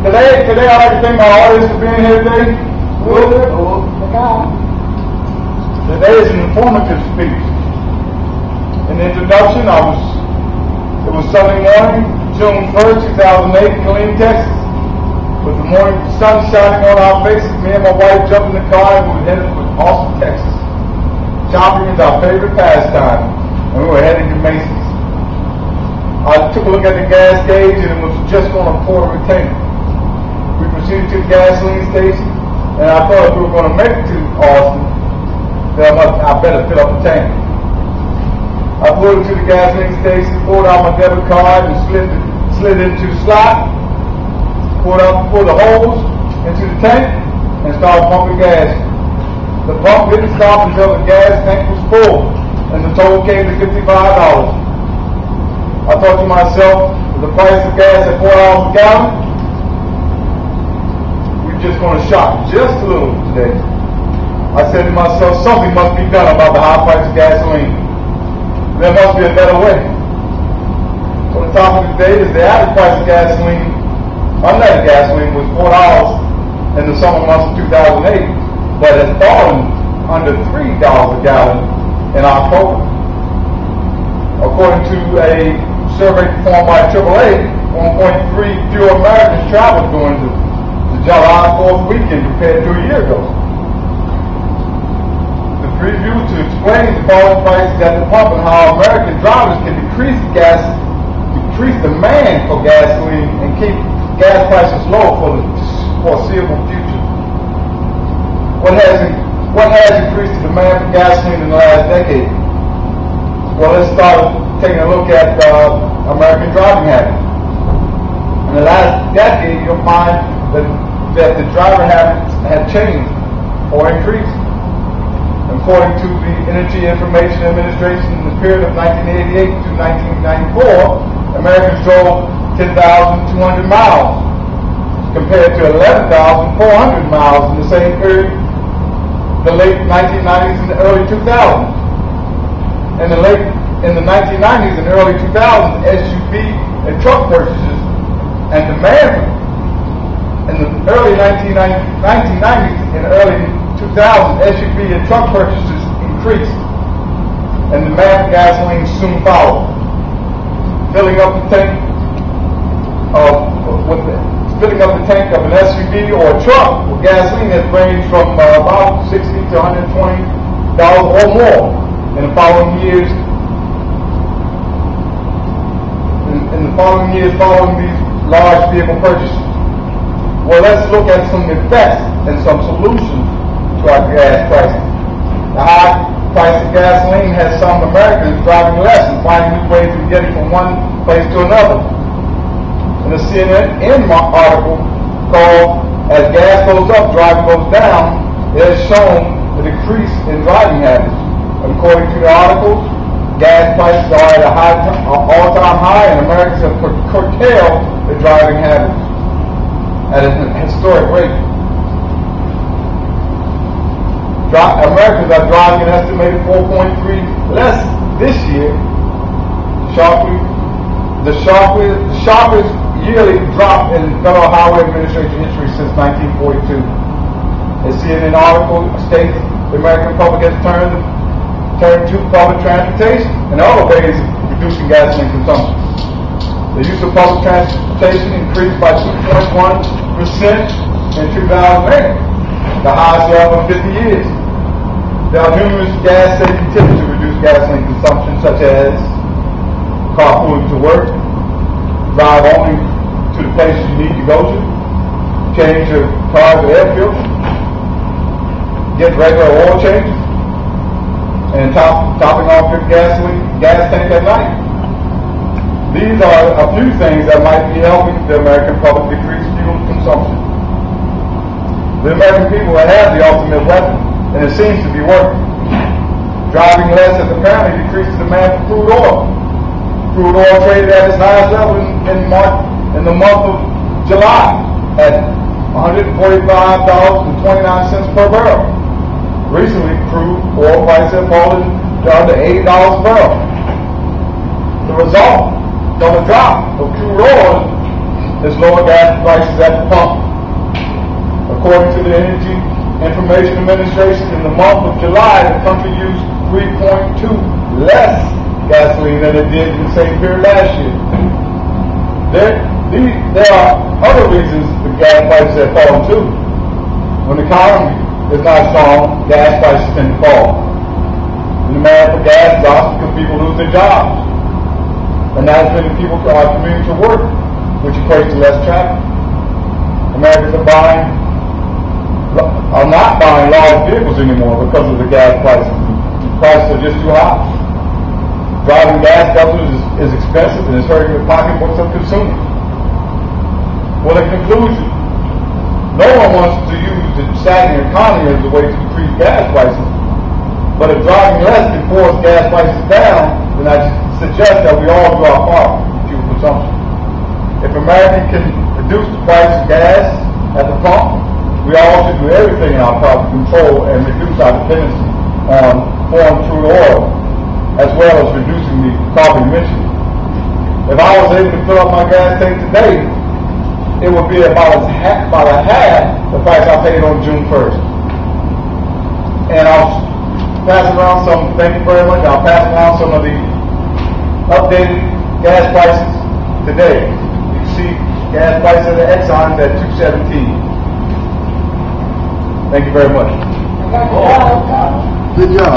Today I'd like to thank my audience for being here today. Today is an informative speech. In the introduction, it was Sunday morning, June 1st, 2008, Killeen, Texas. With the morning sun shining on our faces, me and my wife jumped in the car and we were headed for Austin, Texas. Shopping is our favorite pastime, and we were heading to Macy's. I took a look at the gas gauge and it was just on a quarter of a tank. We proceeded to the gasoline station, and I thought if we were going to make it to Austin, then I better fill up the tank. I pulled into the gasoline station, pulled out my debit card and slid into the slot, pulled the hose into the tank, and started pumping gas. The pump didn't stop until the gas tank was full, and the total came to $55. I thought to myself, with the price of gas at $4 a gallon, we're just going to shop just a little today. I said to myself, something must be done about the high price of gasoline. There must be a better way. So the topic of today is the average price of gasoline, unleaded gasoline, was $4 in the summer months of 2008, but has fallen under $3 a gallon in October. According to a survey performed by AAA, 1.3 fewer Americans traveled during the July 4th weekend compared to a year ago. The preview to explain the falling prices at the pump and how American drivers can decrease demand for gasoline and keep gas prices low for the foreseeable future. What has increased the demand for gasoline in the last decade? Well, let's start taking a look at American driving habits. In the last decade, you'll find that the driver habits have changed or increased. According to the Energy Information Administration, in the period of 1988 to 1994, Americans drove 10,200 miles compared to 11,400 miles in the same period, the late 1990s and the early 2000s. In the 1990s and early 2000s, SUV and truck purchases and demand in the early 1990s and early 2000s, SUV and truck purchases increased, and demand for gasoline soon followed. Filling up the tank of an SUV or a truck with gasoline has ranged from about $60 to $120 or more in the following years. Following these large vehicle purchases. Well, let's look at some effects and some solutions to our gas prices. The high price of gasoline has some Americans driving less and finding new ways of getting from one place to another. In a CNN article called "As Gas Goes Up, Driving Goes Down," it has shown a decrease in driving habits. According to the article, gas prices are at an all-time high, and Americans have curtailed their driving habits at a historic rate. Americans are driving an estimated 4.3 less this year. The sharpest yearly drop in Federal Highway Administration history since 1942. A CNN article states the American public has turned to public transportation and other ways of reducing gasoline consumption. The use of public transportation increased by 2.1% in 2008, the highest level in 50 years. There are numerous gas saving tips to reduce gasoline consumption, such as carpooling to work, drive only to the places you need to go to, change your car's air filter, get regular oil changes, and topping off your gas tank at night. These are a few things that might be helping the American public decrease fuel consumption. The American people have the ultimate weapon, and it seems to be working. Driving less has apparently decreased the demand for crude oil. Crude oil traded at its highest level in the month of July at $145.29 per barrel. Recently, crude oil prices have fallen down to $80 a barrel. The result of the drop of crude oil is lower gas prices at the pump. According to the Energy Information Administration, in the month of July, the country used 3.2 less gasoline than it did in the same period last year. There are other reasons the gas prices have fallen too. When the economy is not strong, gas prices tend to fall. The demand for gas drops because people lose their jobs. And that's when people are commuting to work, which equates to less traffic. Americans are not buying large vehicles anymore because of the gas prices. The prices are just too high. Driving gas guzzlers is expensive and it's hurting the pocketbooks of consumers. Well, in conclusion, no one wants to use the sagging economy as a way to decrease gas prices. But if driving less can force gas prices down, then I suggest that we all do our part in fuel consumption. If Americans can reduce the price of gas at the pump, we all should do everything in our power to control and reduce our dependency on foreign crude oil, as well as reducing the carbon emissions. If I was able to fill up my gas tank today, it would be about a half the price I paid on June 1st. And I'll pass around some, thank you very much, I'll pass around some of the updated gas prices today. You can see gas prices at the Exxon at $2.17. Thank you very much. Good job.